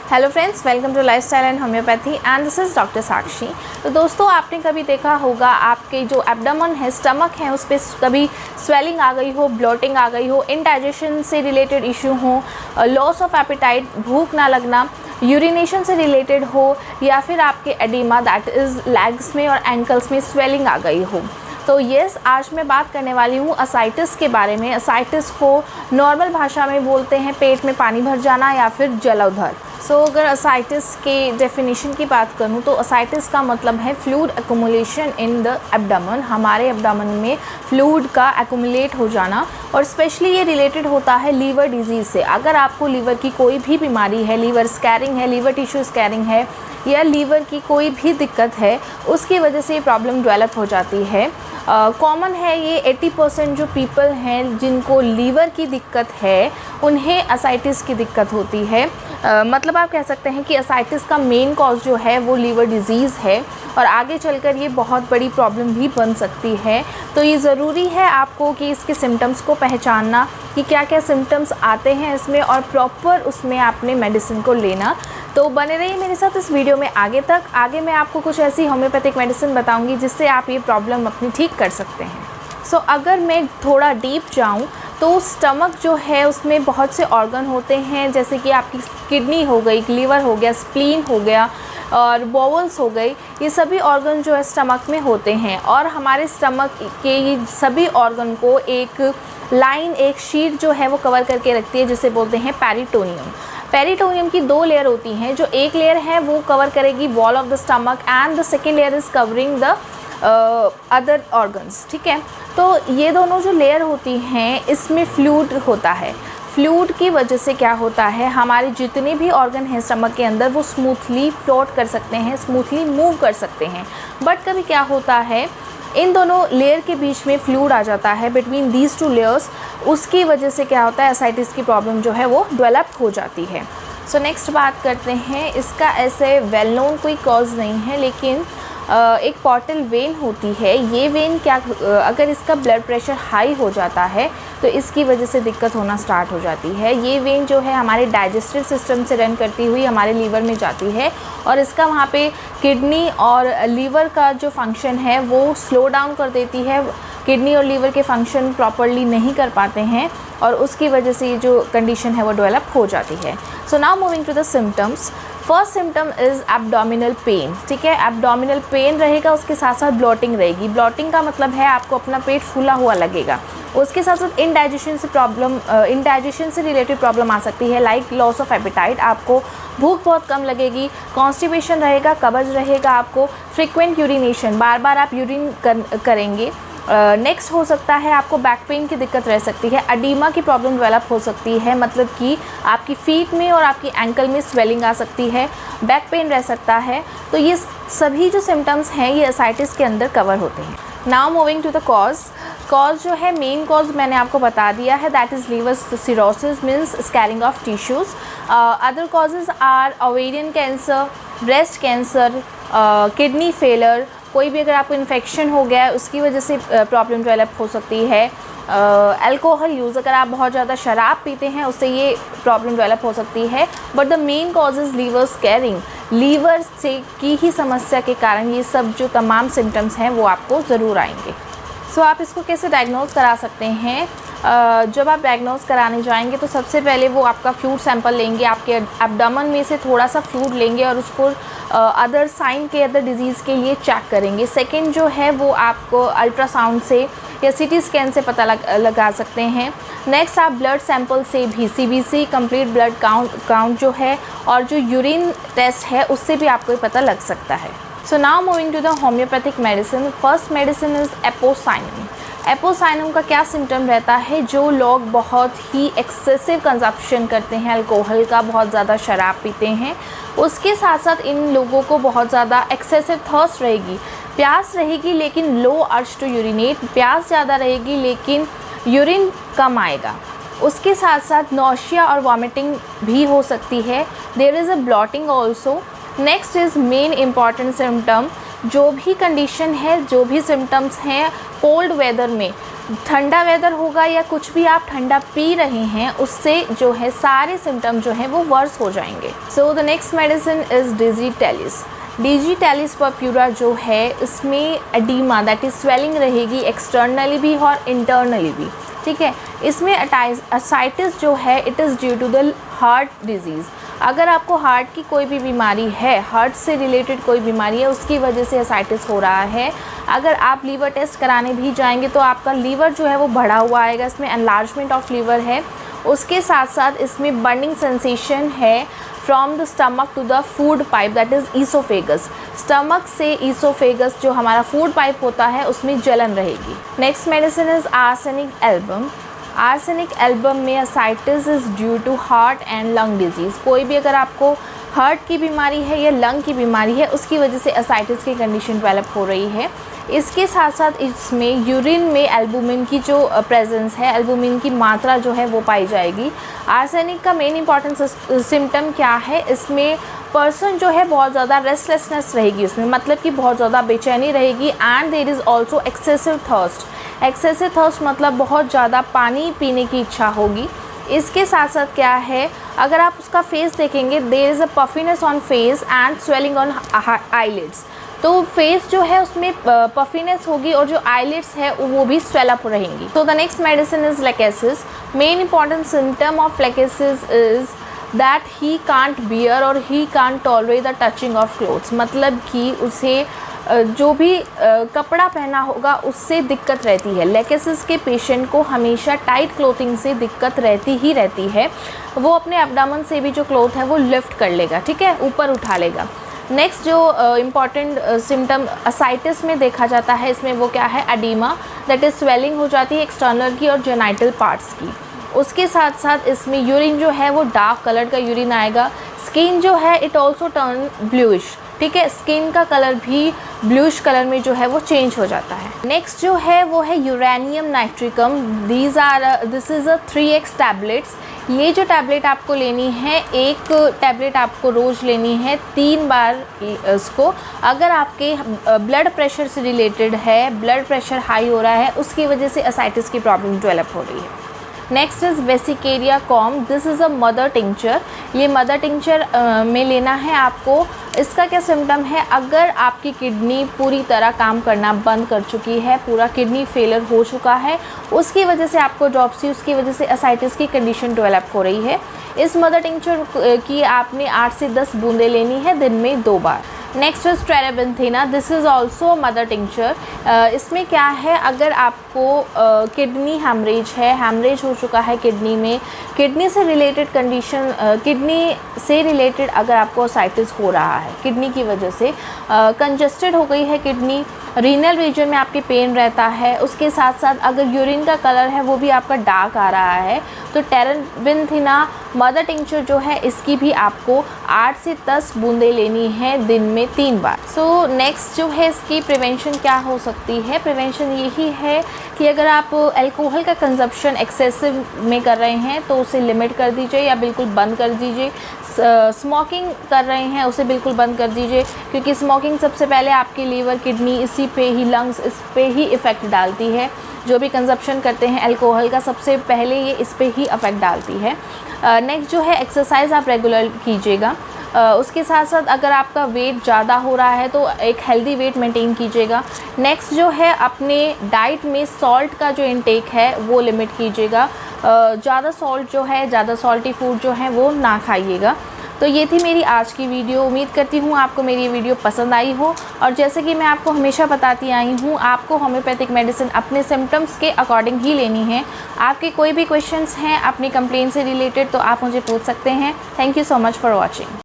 Hello friends, welcome to lifestyle and homeopathy and this is doctor Sakshi. तो दोस्तों, आपने कभी देखा होगा आपके जो एब्डोमेन है, स्टमक है, उस पर कभी स्वेलिंग आ गई हो, ब्लोटिंग आ गई हो, इंडाइजेशन से रिलेटेड इशू हो, लॉस ऑफ एपेटाइट, भूख ना लगना, यूरिनेशन से रिलेटेड हो, या फिर आपके एडिमा दैट इज़ लेग्स में और एंकल्स में स्वेलिंग आ गई हो। तो यस, आज मैं बात करने वाली हूँ असाइटिस के बारे में। असाइटिस को नॉर्मल भाषा में बोलते हैं पेट में पानी भर जाना या फिर जलोदर। अगर असाइटिस के डेफिनेशन की बात करूँ तो असाइटिस का मतलब है fluid accumulation in the abdomen. हमारे एब्डोमेन में फ्लूइड का एक्युमुलेट हो जाना, और स्पेशली ये रिलेटेड होता है लीवर डिजीज़ से। अगर आपको लीवर की कोई भी बीमारी है, लीवर स्कैरिंग है, लीवर टिश्यू स्कैरिंग है, या लीवर की कोई भी दिक्कत है, उसकी वजह से ये प्रॉब्लम डेवलप हो जाती है। कॉमन है ये 80% जो पीपल हैं जिनको लीवर की दिक्कत है, उन्हें असाइटिस की दिक्कत होती है। मतलब आप कह सकते हैं कि असाइटिस का मेन कॉज जो है वो लीवर डिजीज़ है, और आगे चलकर ये बहुत बड़ी प्रॉब्लम भी बन सकती है। तो ये ज़रूरी है आपको कि इसके सिम्टम्स को पहचानना कि क्या क्या सिम्टम्स आते हैं इसमें, और प्रॉपर उसमें आपने मेडिसिन को लेना। तो बने रहिए मेरे साथ इस वीडियो में आगे तक। आगे मैं आपको कुछ ऐसी होम्योपैथिक मेडिसिन बताऊंगी जिससे आप ये प्रॉब्लम अपनी ठीक कर सकते हैं। अगर मैं थोड़ा डीप जाऊं तो स्टमक जो है उसमें बहुत से ऑर्गन होते हैं, जैसे कि आपकी किडनी हो गई, लीवर हो गया, स्प्लीन हो गया, और बोवल्स हो गई। ये सभी ऑर्गन जो है स्टमक में होते हैं, और हमारे स्टमक के ये सभी ऑर्गन को एक लाइन, एक शीट जो है वो कवर करके रखती है, जिसे बोलते हैं पेरिटोनियम। पेरिटोनियम की दो लेयर होती हैं। जो एक लेयर है वो कवर करेगी wall of the stomach, and the second layer is covering the other organs. ठीक है, तो ये दोनों जो लेयर होती हैं इसमें फ्लूइड होता है। फ्लूइड की वजह से क्या होता है, हमारे जितने भी ऑर्गन हैं स्टमक के अंदर वो स्मूथली फ्लोट कर सकते हैं, स्मूथली मूव कर सकते हैं। बट कभी क्या होता है, इन दोनों लेयर के बीच में फ्लूइड आ जाता है, बिटवीन दीज टू लेयर्स। उसकी वजह से क्या होता है, असाइटिस की प्रॉब्लम जो है वो डेवलप हो जाती है। नेक्स्ट बात करते हैं, इसका ऐसे वेल नोन कोई कॉज नहीं है, लेकिन एक पोर्टल वेन होती है। ये वेन क्या, अगर इसका ब्लड प्रेशर हाई हो जाता है तो इसकी वजह से दिक्कत होना स्टार्ट हो जाती है। ये वेन जो है हमारे डाइजेस्टिव सिस्टम से रन करती हुई हमारे लीवर में जाती है, और इसका वहाँ पे किडनी और लीवर का जो फंक्शन है वो स्लो डाउन कर देती है। किडनी और लीवर के फंक्शन प्रॉपरली नहीं कर पाते हैं, और उसकी वजह से ये जो कंडीशन है वो डेवलप हो जाती है। Now moving to the symptoms. First symptom is abdominal pain. ठीक है, एब्डोमिनल पेन रहेगा, उसके साथ साथ ब्लोटिंग रहेगी। ब्लोटिंग का मतलब है आपको अपना पेट फूला हुआ लगेगा। उसके साथ साथ इंडाइजेशन से रिलेटेड प्रॉब्लम आ सकती है, लाइक लॉस ऑफ एपेटाइट। आपको भूख बहुत कम लगेगी, कॉन्स्टिपेशन रहेगा, कब्ज रहेगा, आपको फ्रिक्वेंट यूरिनेशन, बार बार आप यूरिन करेंगे। नेक्स्ट हो सकता है आपको बैक पेन की दिक्कत रह सकती है, एडिमा की प्रॉब्लम डेवलप हो सकती है, मतलब कि आपकी फीट में और आपकी एंकल में स्वेलिंग आ सकती है, बैक पेन रह सकता है। तो ये सभी जो सिम्टम्स हैं ये असाइटिस के अंदर कवर होते हैं। Now moving to the cause जो है, मेन कॉज मैंने आपको बता दिया है, that is liver cirrhosis, means scarring of tissues. Other causes are ovarian cancer, breast cancer, kidney failure. कोई भी अगर आपको इन्फेक्शन हो गया है उसकी वजह से प्रॉब्लम डेवलप हो सकती है। अल्कोहल यूज़, अगर आप बहुत ज़्यादा शराब पीते हैं उससे ये प्रॉब्लम डेवलप हो सकती है। But the main cause is liver scarring. Liver से की ही समस्या के कारण ये सब जो तमाम सिम्टम्स हैं वो आपको ज़रूर आएंगे। आप इसको कैसे डायग्नोज करा सकते हैं? जब आप डायग्नोज कराने जाएंगे तो सबसे पहले वो आपका फ्लूइड सैंपल लेंगे, आपके एब्डोमेन में से थोड़ा सा फ्लूइड लेंगे और उसको अदर साइन के, अदर डिजीज़ के लिए चेक करेंगे। सेकंड जो है वो आपको अल्ट्रासाउंड से या सीटी स्कैन से पता लगा सकते हैं। नेक्स्ट आप ब्लड सैंपल से भी CBC, कंप्लीट ब्लड काउंट जो है, और जो यूरिन टेस्ट है उससे भी आपको पता लग सकता है। Now moving to the homeopathic medicine. First medicine is apocynum. Apocynum का क्या सिम्टम रहता है, जो लोग बहुत ही एक्सेसिव कंजप्शन करते हैं अल्कोहल का, बहुत ज़्यादा शराब पीते हैं, उसके साथ साथ इन लोगों को बहुत ज़्यादा एक्सेसिव थर्स्ट रहेगी, प्यास रहेगी लेकिन लो अर्ज टू यूरिनेट। प्यास ज़्यादा रहेगी लेकिन यूरिन कम आएगा। उसके साथ साथ नौशिया और वॉमिटिंग भी हो सकती है। There is a bloating also. Next is main important symptom, जो भी कंडीशन है, जो भी सिम्टम्स हैं कोल्ड वेदर में, ठंडा वेदर होगा या कुछ भी आप ठंडा पी रहे हैं, उससे जो है सारे सिम्टम जो हैं वो वर्स हो जाएंगे। So the next medicine is digitalis. Digitalis purpurea जो है इसमें एडिमा दैट इज़ स्वेलिंग रहेगी एक्सटर्नली भी और इंटरनली भी, ठीक है। इसमें असाइटिस जो है it is due to the heart disease. अगर आपको हार्ट की कोई भी बीमारी है, हार्ट से रिलेटेड कोई बीमारी है, उसकी वजह से असाइटिस हो रहा है, अगर आप लीवर टेस्ट कराने भी जाएंगे तो आपका लीवर जो है वो बढ़ा हुआ आएगा, इसमें एनलार्जमेंट ऑफ लीवर है। उसके साथ साथ इसमें बर्निंग सेंसेशन है from the stomach to the food pipe that is oesophagus. Stomach से ईसोफेगस जो हमारा फूड पाइप होता है उसमें जलन रहेगी। Next medicine is arsenic album. Arsenic album में ascites is due to heart and lung disease. कोई भी अगर आपको हार्ट की बीमारी है या लंग की बीमारी है, उसकी वजह से असाइटिस की कंडीशन डेवलप हो रही है। इसके साथ साथ इसमें यूरिन में एल्बुमिन की जो प्रेजेंस है, एल्बुमिन की मात्रा जो है वो पाई जाएगी। आर्सेनिक का मेन इंपॉर्टेंट सिम्टम क्या है, इसमें पर्सन जो है बहुत ज़्यादा रेस्टलेसनेस रहेगी उसमें, मतलब कि बहुत ज़्यादा बेचैनी रहेगी। And there is also excessive thirst. Excessive thirst मतलब बहुत ज़्यादा पानी पीने की इच्छा होगी। इसके साथ साथ क्या है, अगर आप उसका फेस देखेंगे, there is a puffiness on face and swelling on eyelids. तो फेस जो है उसमें पफिनेस होगी और जो आईलिड्स है वो भी स्वेल अप रहेंगी। तो the next medicine is lachesis. Main important symptom of lachesis is that he can't bear और he can't tolerate the touching of clothes. मतलब कि उसे जो भी कपड़ा पहना होगा उससे दिक्कत रहती है। लेकेसिस के पेशेंट को हमेशा टाइट क्लोथिंग से दिक्कत रहती ही रहती है। वो अपने एब्डामन से भी जो क्लोथ है वो लिफ्ट कर लेगा, ठीक है, ऊपर उठा लेगा। नेक्स्ट जो इम्पॉर्टेंट सिम्टम असाइटिस में देखा जाता है, इसमें वो क्या है, एडिमा दैट इज़ स्वेलिंग हो जाती है एक्सटर्नल की और जेनाइटल पार्ट्स की। उसके साथ साथ इसमें यूरिन जो है वो डार्क कलर का यूरिन आएगा। स्किन जो है इट ऑल्सो टर्न ब्लूइश, ठीक है, स्किन का कलर भी ब्लूइश कलर में जो है वो चेंज हो जाता है। नेक्स्ट जो है वो है uranium nitricum. This is a 3x tablets. ये जो टैबलेट आपको लेनी है, एक टैबलेट आपको रोज़ लेनी है 3 बार इसको। अगर आपके ब्लड प्रेशर से रिलेटेड है, ब्लड प्रेशर हाई हो रहा है, उसकी वजह से असाइटिस की प्रॉब्लम डेवलप हो रही है। Next is vesicaria com. This is a mother tincture. ये मदर टिंचर में लेना है आपको। इसका क्या सिम्टम है, अगर आपकी किडनी पूरी तरह काम करना बंद कर चुकी है, पूरा किडनी फेलियर हो चुका है, उसकी वजह से आपको ड्रॉप्सी, उसकी वजह से असाइटिस की कंडीशन डेवलप हो रही है। इस मदर टिंचर की आपने 8 से 10 बूंदें लेनी है दिन में 2 बार। Next is terebinthina. This is also mother tincture. इसमें क्या है, अगर आपको किडनी हैमरेज है, हैमरेज हो चुका है किडनी में, किडनी से रिलेटेड कंडीशन, किडनी से रिलेटेड अगर आपको असाइटिस हो रहा है, किडनी की वजह से कंजस्टेड हो गई है किडनी, रीनल रीजन में आपके पेन रहता है, उसके साथ साथ अगर यूरिन का कलर है वो भी आपका डार्क आ रहा है, तो टेरेबेंथेना मदर टिंचर जो है इसकी भी आपको 8 से 10 बूंदें लेनी है दिन में 3 बार। सो नेक्स्ट जो है इसकी प्रिवेंशन क्या हो सकती है, प्रिवेंशन यही है कि अगर आप अल्कोहल का कंजप्शन एक्सेसिव में कर रहे हैं तो उसे लिमिट कर दीजिए या बिल्कुल बंद कर दीजिए। स्मोकिंग कर रहे हैं उसे बिल्कुल बंद कर दीजिए, क्योंकि स्मोकिंग सबसे पहले आपकी लीवर, किडनी, इसी पे ही लंग्स, इस पे ही इफ़ेक्ट डालती है। जो भी कंजप्शन करते हैं अल्कोहल का, सबसे पहले ये इस पे ही इफ़ेक्ट डालती है। नेक्स्ट जो है एक्सरसाइज आप रेगुलर कीजिएगा। उसके साथ साथ अगर आपका वेट ज़्यादा हो रहा है तो एक हेल्दी वेट मेंटेन कीजिएगा। नेक्स्ट जो है अपने डाइट में सॉल्ट का जो इंटेक है वो लिमिट कीजिएगा। ज़्यादा सॉल्ट जो है, ज़्यादा सॉल्टी फूड जो है वो ना खाइएगा। तो ये थी मेरी आज की वीडियो। उम्मीद करती हूँ आपको मेरी ये वीडियो पसंद आई हो। और जैसे कि मैं आपको हमेशा बताती आई हूँ, आपको होम्योपैथिक मेडिसिन अपने सिम्टम्स के अकॉर्डिंग ही लेनी है। आपके कोई भी क्वेश्चंस हैं अपनी कंप्लेंट से रिलेटेड तो आप मुझे पूछ सकते हैं। Thank you so much for watching.